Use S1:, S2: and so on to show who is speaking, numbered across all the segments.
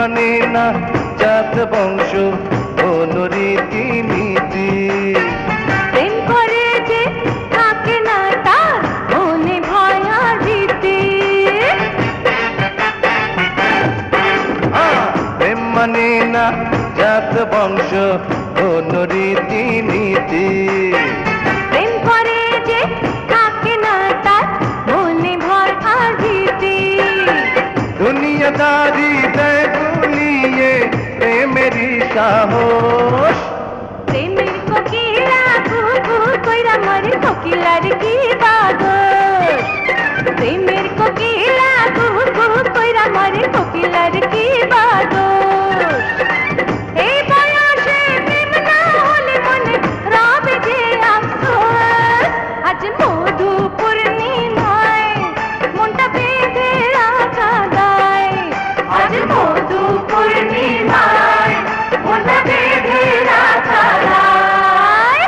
S1: মানে না জাত বংশ কোনো রীতি নীতি।
S2: প্রেম করে যে থাকে না তার মনে ভয় আর ভীতি।
S1: প্রেম মানে না জাত বংশ কোনো রীতি নীতি।
S2: প্রেম করে যে থাকে না তার মনে ভয় আর ভীতি।
S1: দুনিয়াদারি দেয় ভুলিয়ে প্রেমেরই সাহস।
S2: প্রেমের কোকিলা কুকু কইরা মরে কোকিলার কি বাদোষ। প্রেমের কোকিলা কুকু কইরা মরে কোকিলার কি বাদোষ। এই বয়সে প্রেম না হলে মনে রবে যে আফসোস। আজ মধু পূর্ণিমায় মনটা বেঁধে রাখা দায়। আজ মধু পূর্ণিমায় মনটা বেঁধে রাখা দায়।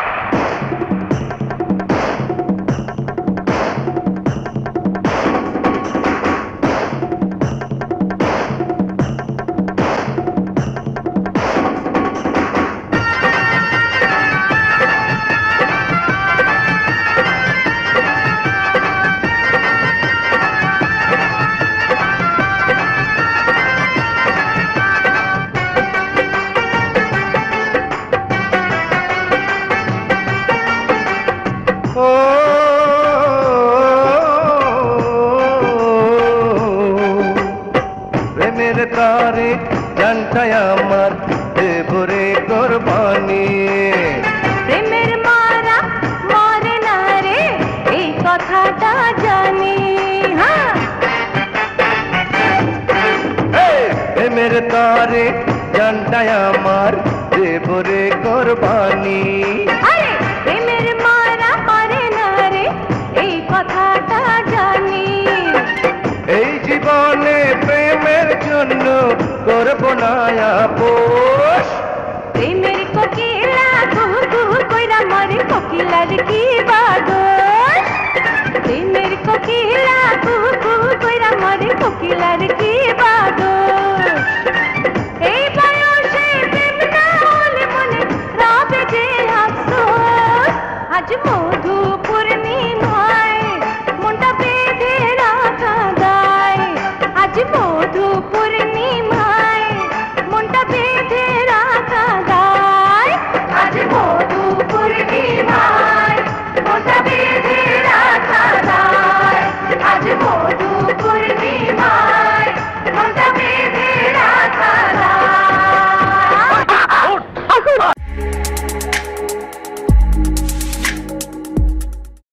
S1: ও প্রেমের তারে জানটাই আমার দেবরে কোরবানি।
S2: প্রেমের মারা মরে না রে এই কথাটা জানি।
S1: প্রেমের তারে জানটাই আমার দেবরে কোরবানি।
S2: আরে প্রেমের মারা মরে না রে এই কথাটা জানি।
S1: এই জীবনে প্রেমের জন্য করব না আপোষ।
S2: প্রেমের কোকিলা কুকু কইরা মরে কোকিলার কি বাদোষ। প্রেমের কোকিলা কুকু কইরা মরে কোকিলার কি